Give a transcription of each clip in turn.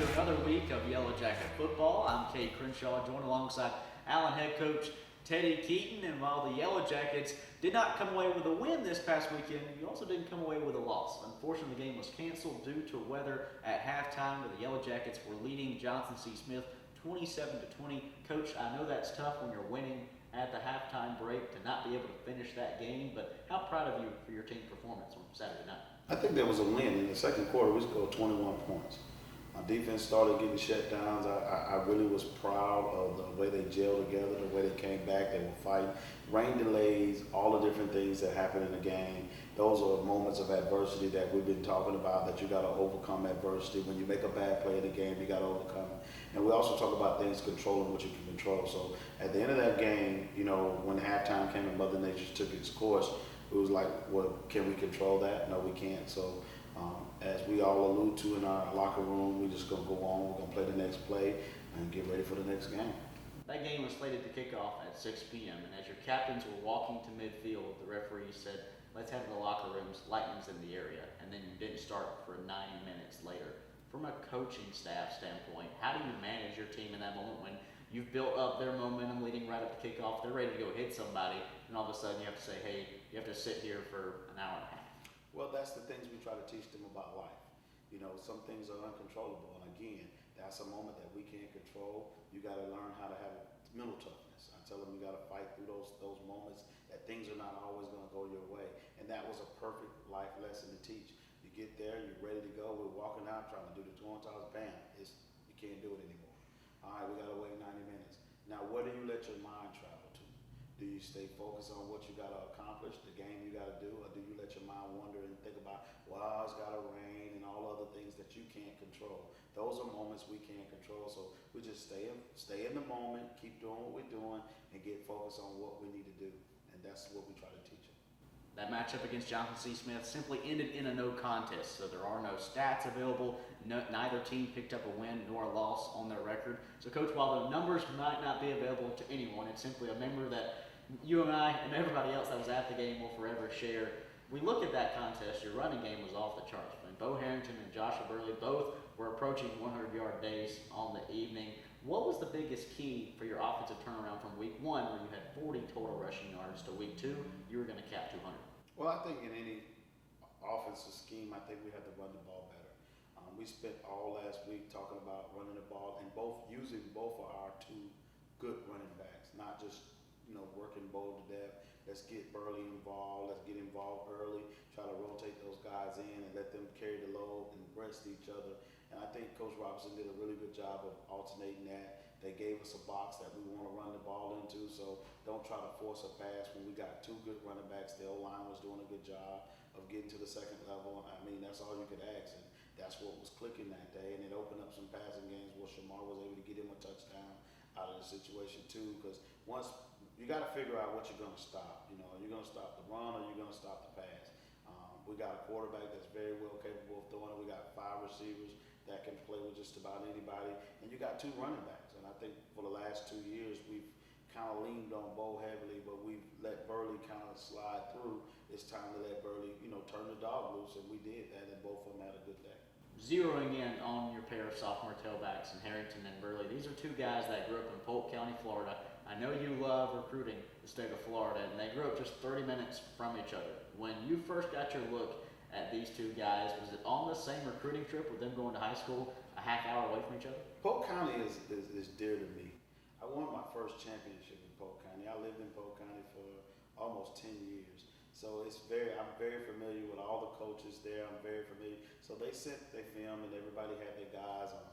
to another week of Yellow Jacket football. I'm Kate Crenshaw, joined alongside Allen head coach Teddy Keaton. And while the Yellow Jackets did not come away with a win this past weekend, you also didn't come away with a loss. Unfortunately, the game was canceled due to weather at halftime, where the Yellow Jackets were leading Johnson C. Smith 27-20. Coach, I know that's tough when you're winning at the halftime break to not be able to finish that game, but how proud of you for your team performance on Saturday night? I think there was a win. In the second quarter, we scored 21 points. My defense started getting shutdowns. I really was proud of the way they gelled together, the way they came back. They were fighting. Rain delays, all the different things that happen in the game. Those are moments of adversity that we've been talking about, that you got to overcome adversity. When you make a bad play in the game, you got to overcome it. And we also talk about things controlling what you can control. So at the end of that game, you know, when halftime came and Mother Nature took its course, it was like, well, can we control that? No, we can't. So as we all allude to in our locker room, we're just going to go on. We're going to play the next play and get ready for the next game. That game was slated to kick off at 6 p.m. And as your captains were walking to midfield, the referee said, let's head to the locker rooms. Lightning's in the area. And then you didn't start for 90 minutes later. From a coaching staff standpoint, how do you manage your team in that moment when you've built up their momentum leading right up to kickoff, they're ready to go hit somebody, and all of a sudden you have to say, hey, you have to sit here for an hour and a half? Well, that's the things we try to teach them about life. You know, some things are uncontrollable, and again, that's a moment that we can't control. You got to learn how to have mental toughness. I tell them you got to fight through those moments, that things are not always going to go your way, and that was a perfect life lesson to teach. You get there, you're ready to go. We're walking out trying to do the 200 toss, bam, you can't do it anymore. All right, we got to wait 90 minutes. Now, where do you let your mind travel to? Do you stay focused on what you got to accomplish, the game you got to do, or do you let your mind wander and think about, well, it's got to rain and all other things that you can't control? Those are moments we can't control, so we just stay in the moment, keep doing what we're doing, and get focused on what we need to do, and that's what we try to teach them. That matchup against Johnson C. Smith simply ended in a no contest, so there are no stats available. Neither team picked up a win nor a loss on their record. So, Coach, while the numbers might not be available to anyone, it's simply a memory that you and I and everybody else that was at the game will forever share. We look at that contest, your running game was off the charts. I mean, Beau Herrington and Joshua Burley both were approaching 100-yard days on the evening. What was the biggest key for your offensive turnaround from week one, where you had 40 total rushing yards, to week two, you were going to cap 200? Well, I think in any offensive scheme, I think we have to run the ball better. We spent all last week talking about running the ball and using both of our two good running backs, not just working Beau to death. Let's get Burley involved. Let's get involved early. Try to rotate those guys in and let them carry the load and rest each other. And I think Coach Robinson did a really good job of alternating that. They gave us a box that we want to run the ball into, so don't try to force a pass when we got two good running backs. The O-line was doing a good job of getting to the second level. I mean, that's all you could ask, and that's what was clicking that day. And it opened up some passing games where Shamar was able to get him a touchdown out of the situation too, because once you got to figure out what you're going to stop. You know, are you going to stop the run or are you going to stop the pass? We got a quarterback that's very well capable of throwing it. We got 5 receivers that can play with just about anybody, and you got 2 running backs. And I think for the last 2 years we've kind of leaned on Beau heavily, but we've let Burley kind of slide through. It's time to let Burley, turn the dog loose, and we did that, and both of them had a good day. Zeroing in on your pair of sophomore tailbacks in Herrington and Burley, these are 2 guys that grew up in Polk County, Florida. I know you love recruiting the state of Florida, and they grew up just 30 minutes from each other. When you first got your look at these 2 guys, was it on the same recruiting trip with them going to high school a half hour away from each other? Polk County is dear to me. I won my first championship in Polk County. I lived in Polk County for almost 10 years. So I'm very familiar with all the coaches there. I'm very familiar. So they sent their film, and everybody had their guys on.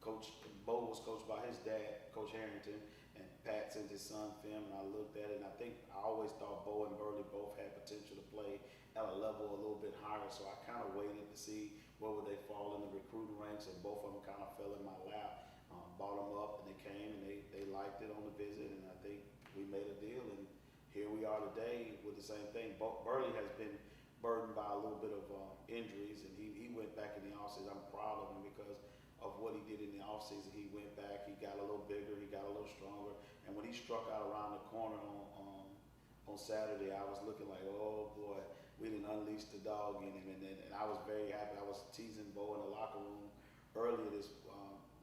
Coach Beau was coached by his dad, Coach Herrington, and Pat sent his son film, and I looked at it, and I always thought Beau and Burley both had potential to play at a level a little bit higher. So I kind of waited to see where would they fall in the recruiting ranks, and both of them kind of fell in my lap. Brought them up, and they came, and they liked it on the visit, and I think we made a deal, and here we are today with the same thing. Burley has been burdened by a little bit of injuries, and he went back in the offseason. I'm proud of him because of what he did in the offseason. He went back, he got a little bigger, he got a little stronger, and when he struck out around the corner on Saturday, I was looking like, oh boy, we didn't unleash the dog in him, and I was very happy. I was teasing Beau in the locker room earlier this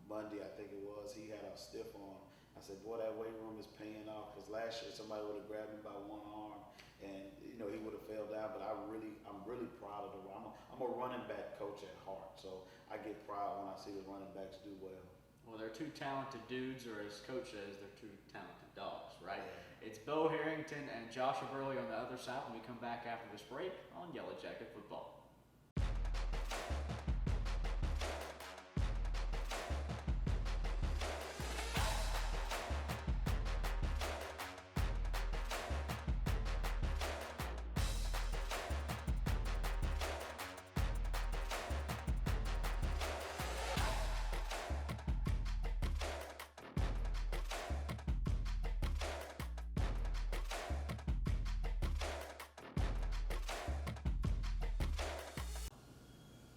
Monday, I think it was, he had a stiff on. I said, boy, that weight room is paying off, because last year somebody would have grabbed him by one arm and he would have fell down. But I'm really proud of the run. I'm a running back coach at heart, so I get proud when I see the running backs do well. Well, they're two talented dudes, or as Coach says, they're two talented dogs, right? It's Beau Herrington and Joshua Burley on the other side when we come back after this break on Yellow Jacket Football.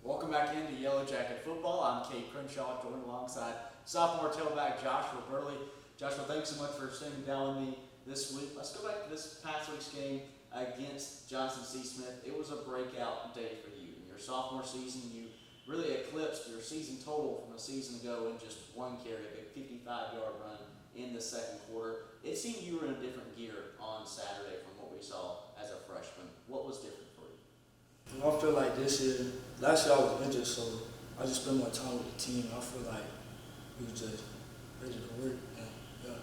Welcome back into Yellow Jacket Football. I'm Kate Crenshaw, joined alongside sophomore tailback Joshua Burley. Joshua, thanks so much for sitting down with me this week. Let's go back to this past week's game against Johnson C. Smith. It was a breakout day for you. In your sophomore season, you really eclipsed your season total from a season ago in just one carry, a big 55-yard run in the second quarter. It seemed you were in a different gear on Saturday from what we saw as a freshman. What was different for you? I feel like this year, last year I was injured, so I just spent more time with the team. I feel like we were just ready to work. And, yeah.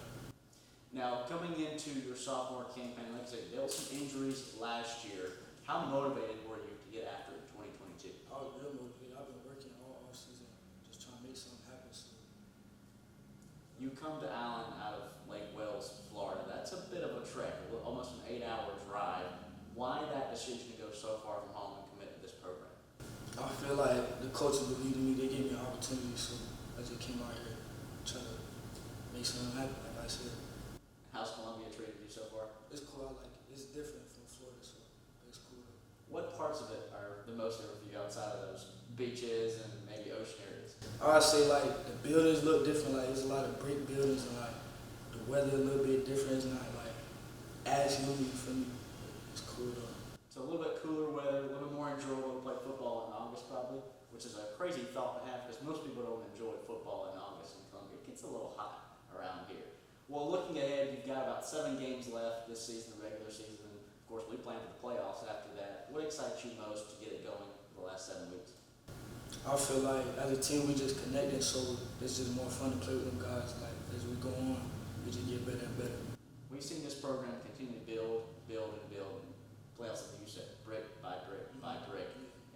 Now, coming into your sophomore campaign, like I said, there were some injuries last year. How motivated were you to get after it in 2022? I was real motivated. I've been working all season, just trying to make something happen. So. You come to Allen out of Lake Wales, Florida. That's a bit of a trek, almost an 8-hour drive. Why that decision to go so far from home and commit to this program? I feel like the coaches believed in me. They gave me an opportunity, so I just came out here trying to make something happen, like I said. How's Columbia treated you so far? It's cool. I like it. It's different from Florida, so it's cool. What parts of it are the most different for you outside of those beaches and maybe ocean areas? I would say like the buildings look different. Like there's a lot of brick buildings, and like the weather a little bit different. It's not like as humid for me. It's cool though. So a little bit cooler weather, a little bit more enjoyable to play football in August probably, which is a crazy thought to have because most people don't enjoy football in August in Columbia. It gets a little hot around here. Well, looking ahead, you've got about 7 games left this season, the regular season, and of course we plan for the playoffs after that. What excites you most to get it going for the last 7 weeks? I feel like as a team we just connected, so it's just more fun to play with them guys. Like as we go on, we just get better and better. We've seen this program continue to build, and playoffs, like you said, brick by brick by brick.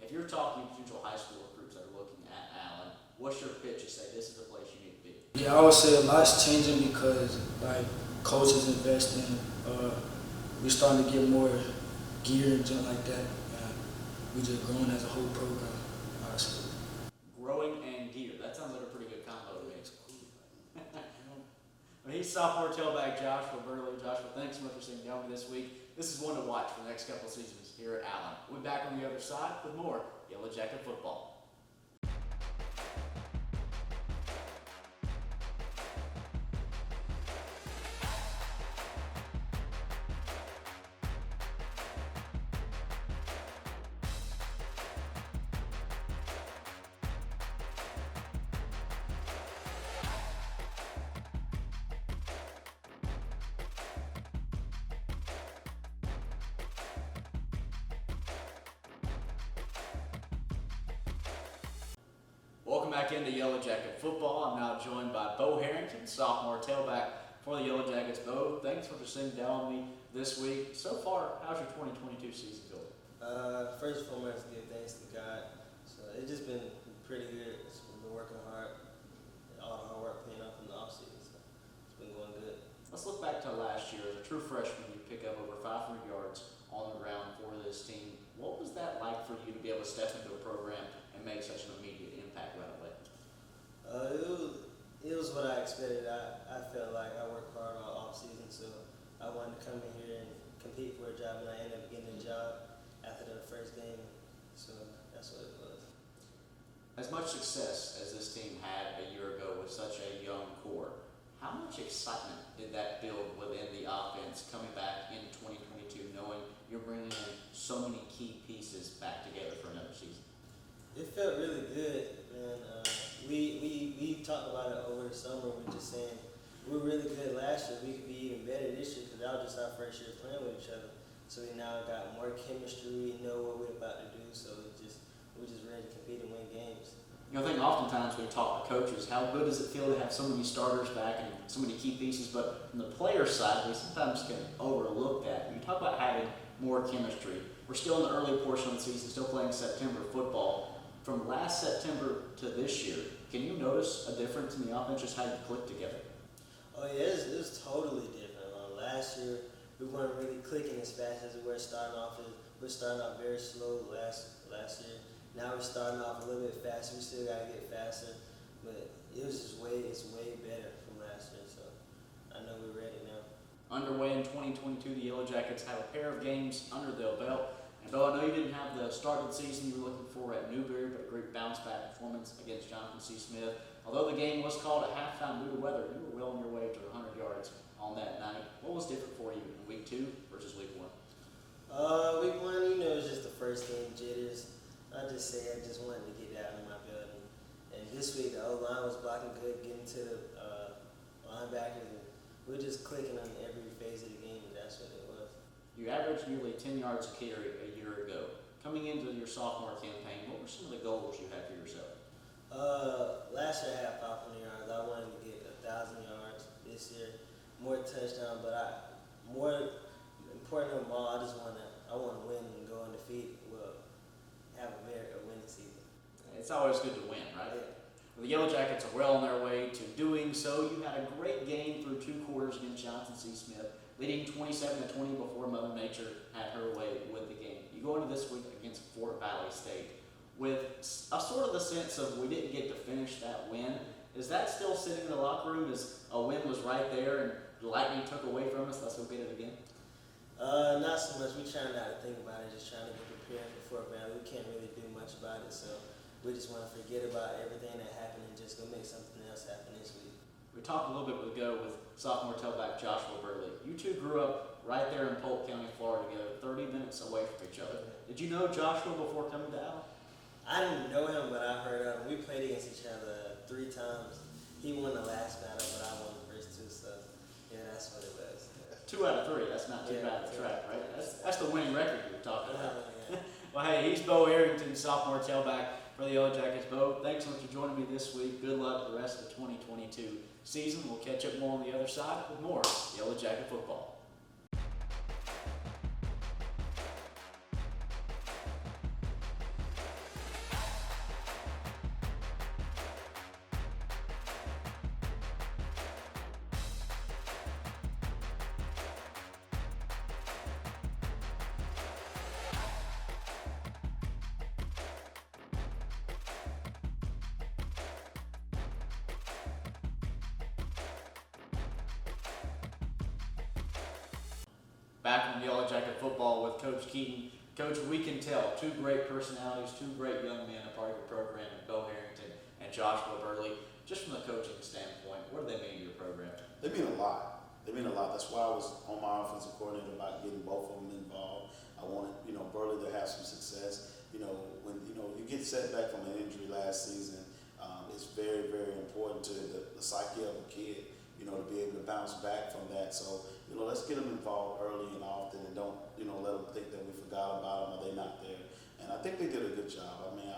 If you're talking to potential high school recruits that are looking at Allen, what's your pitch to say this is the place you need to be? Yeah, I would say a lot's changing because like coaches investing, we're starting to get more gear and junk like that. And we just growing as a whole program. Honestly. Growing and gear. That sounds like a pretty good combo to me. It's cool. Well, he's sophomore tailback Joshua Burley. Joshua, thanks so much for sitting down with me this week. This is one to watch for the next couple of seasons here at Allen. We'll be back on the other side with more Yellow Jacket Football. Welcome back into Yellow Jacket Football. I'm now joined by Beau Herrington, sophomore tailback for the Yellow Jackets. Beau, thanks for sitting down with me this week. So far, how's your 2022 season going? First and foremost, give thanks to God. So it's just been pretty good. We've been working hard. All the hard work paying off in the offseason. So it's been going good. Let's look back to last year. As a true freshman, you pick up over 500 yards on the ground for this team. What was that like for you to be able to step into a program and make such an immediate impact right away? It was what I expected. I felt like I worked hard all off season, so I wanted to come in here and compete for a job, and I ended up getting a job after the first game. So that's what it was. As much success as this team had a year ago with such a young core, how much excitement did that build within the offense coming back in 2022, knowing you're bringing in so many key pieces back together for another season? It felt really good, man. We talked about it over the summer. We're just saying we were really good last year. We could be even better this year because that was just our first year playing with each other. So we now got more chemistry. We know what we're about to do. So we're just ready to compete and win games. You know, I think oftentimes when we talk to coaches, how good does it feel to have so many starters back and so many key pieces? But from the player side, we sometimes can overlook that. You talk about having more chemistry. We're still in the early portion of the season, still playing September football. From last September to this year, can you notice a difference in the offense, just how you click together? Oh yeah, it's totally different. Last year we weren't really clicking as fast as we were starting off. We're starting off very slow last year. Now we're starting off a little bit faster. We still gotta get faster, but it's way better from last year. So I know we're ready now. Underway in 2022, the Yellow Jackets have a pair of games under their belt. And Beau, I know you didn't have the start of the season you were looking for at Newberry, but a great bounce-back performance against Jonathan C. Smith. Although the game was called at halftime due to weather, you were well on your way to 100 yards on that night. What was different for you in week 2 versus week 1? Week 1, it was just the first game jitters. I just wanted to get that out of my building. And this week, the O-line was blocking good, getting to the linebackers, and we were just clicking on every phase of the game, and that's what it was. You averaged nearly 10 yards a carry a year ago. Coming into your sophomore campaign, what were some of the goals you had for yourself? Last year I had 500 yards. I wanted to get 1,000 yards this year, more touchdowns. But more important than all, I want to win and go undefeated. Well, have a winning season. It's always good to win, right? Yeah. Well, the Yellow Jackets are well on their way to doing so. You had a great game through 2 quarters against Jonathan C. Smith, leading 27-20 before Mother Nature had her way with the game. You go into this week against Fort Valley State with a sort of the sense of we didn't get to finish that win. Is that still sitting in the locker room as a win was right there and the lightning took away from us? Let's go get it again. Not so much. We trying not to think about it, just trying to get prepared for Fort Valley. We can't really do much about it, so we just want to forget about everything that happened and just go make something else happen this week. We talked a little bit with sophomore tailback Joshua Burley. You two grew up right there in Polk County, Florida together, 30 minutes away from each other. Did you know Joshua before coming to Allen? I didn't know him, but I heard of him. We played against each other 3 times. He won the last battle, but I won the first 2, so yeah, that's what it was. 2 out of 3, that's not too bad of a track, right? That's the winning record you were talking about. Yeah. Well, hey, he's Beau Herrington, sophomore tailback for the Yellow Jackets. Beau, thanks so much for joining me this week. Good luck the rest of the 2022 season. We'll catch up more on the other side with more Yellow Jacket football. Back on Yellow Jacket football with Coach Keaton. Coach, we can tell 2 great personalities, 2 great young men a part of your program, Beau Herrington and Joshua Burley. Just from the coaching standpoint, what do they mean to your program? They mean a lot. That's why I was on my offensive coordinator about getting both of them involved. I wanted, Burley to have some success. When you get set back from an injury last season, it's very, very important to the psyche of a kid, to be able to bounce back from that. So, let's get them involved early and often and don't, let them think that we forgot about them or they're not there. And I think they did a good job. I mean,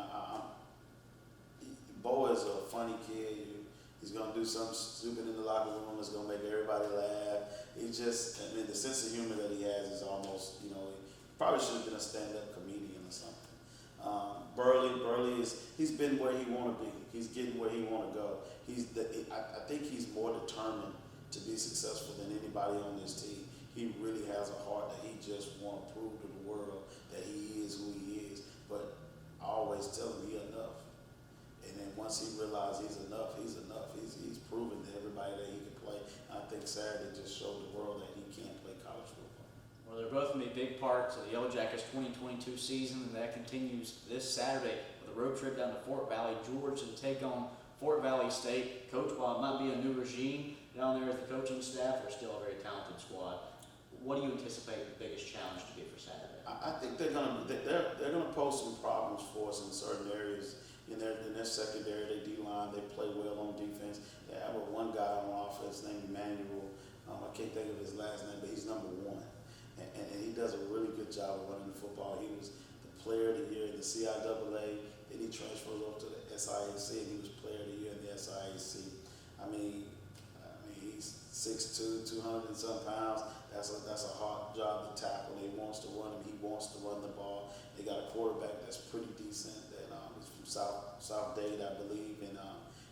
Beau is a funny kid. He's going to do something stupid in the locker room that's going to make everybody laugh. The sense of humor that he has is almost, he probably should have been a stand-up comedian or something. Burley he's been where he want to be. He's getting where he want to go. I think he's more determined to be successful than anybody on this team. He really has a heart that he just want to prove to the world that he is who he is. But I always tell him he's enough. And then once he realizes he's enough, he's enough. He's proven to everybody that he can play. I think Saturday just showed the world that he can play college football. Well, they're both going to be big parts of the Yellow Jackets 2022 season, and that continues this Saturday with a road trip down to Fort Valley, Georgia, to take on Fort Valley State. Coach, while it might be a new regime down there with the coaching staff, they're still a very talented squad. What do you anticipate the biggest challenge to be for Saturday? I think they're gonna pose some problems for us in certain areas In their secondary, they D-line, they play well on defense. They have one guy on offense named Emmanuel. I can't think of his last name, but he's number 1. And he does a really good job of running the football. He was the player of the year in the CIAA. Then he transfers over to the SIAC, and he was player of the year in the SIAC. I mean, he's 6'2", 200 and some pounds. That's a hard job to tackle. He wants to run him. He wants to run the ball. They got a quarterback that's pretty decent. That is from South Dade, I believe, and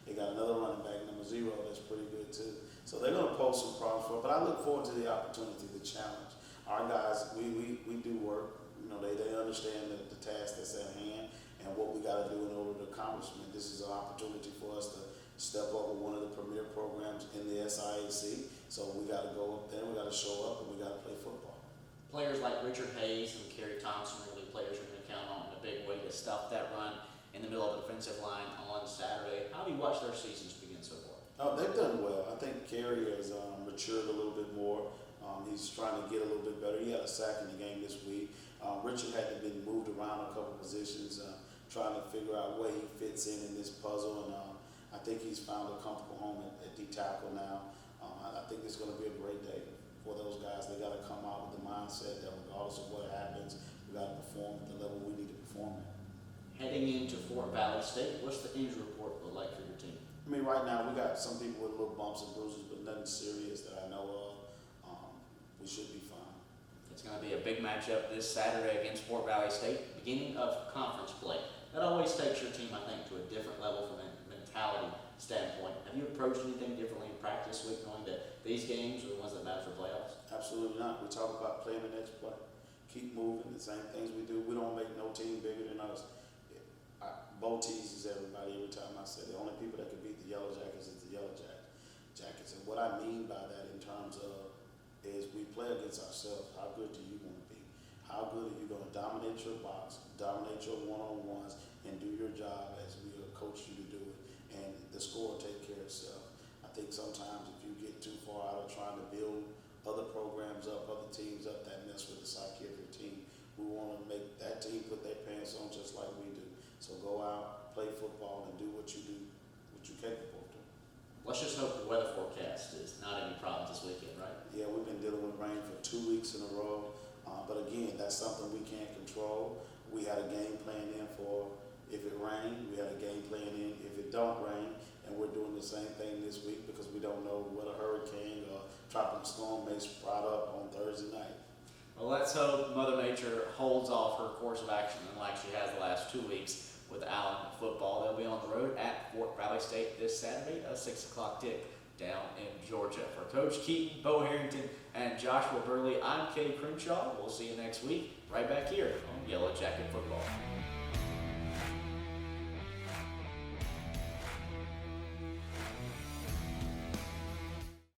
they got another running back, number 0, that's pretty good too. So they're going to pose some problems for it. But I look forward to the opportunity, the challenge. Our guys, we do work. You know, they understand the task that's at hand and what we got to do in order to accomplish it. This is an opportunity for us to step up with one of the premier programs in the SIAC. So we got to go up there, we got to show up, and we got to play football. Players like Richard Hayes and Kerry Thompson are really players you're going to count on in a big way to stop that run in the middle of the defensive line on Saturday. How do you watch their seasons begin so far? Oh, they've done well. I think Kerry has matured a little bit more. He's trying to get a little bit better. He had a sack in the game this week. Richard had been moved around a couple positions, trying to figure out where he fits in this puzzle. And I think he's found a comfortable home at D tackle now. I think it's going to be a great day for those guys. They got to come out with the mindset that regardless of what happens, we got to perform at the level we need to perform at. Heading into Fort Valley State, what's the injury report look like for your team? I mean, right now we got some people with little bumps and bruises, but nothing serious that I know of. We should be fine. It's going to be a big matchup this Saturday against Fort Valley State, beginning of conference play. That always takes your team, I think, to a different level from a mentality standpoint. Have you approached anything differently in practice week, knowing that these games are the ones that matter for playoffs? Absolutely not. We talk about playing the next play. Keep moving, the same things we do. We don't make no team bigger than us. Beau teases everybody every time I say the only people that can beat the Yellow Jackets is the Yellow Jackets. And what I mean by that in terms of is we play against ourselves. How good do you want to be? How good are you going to dominate your box, dominate your one-on-ones, and do your job as we coach you to do it? And the score will take care of itself. I think sometimes if you get too far out of trying to build other programs up, other teams up, that mess with the psyche of your team. We want to make that team put their pants on just like we do. So go out, play football, and do what you do, what you're capable of doing. Let's just hope the weather forecast is not any problems this weekend, right? Yeah, we've been dealing with rain for 2 weeks in a row. But again, that's something we can't control. We had a game plan in for if it rained. We had a game plan in if it don't rain. And we're doing the same thing this week because we don't know what a hurricane or tropical storm may sprout up on Thursday night. Well, let's hope Mother Nature holds off her course of action like she has the last 2 weeks with Allen football. They'll be on the road at Fort Valley State this Saturday, a 6 o'clock tip down in Georgia. For Coach Keaton, Beau Herrington, and Joshua Burley, I'm Kay Crenshaw. We'll see you next week right back here on Yellow Jacket Football.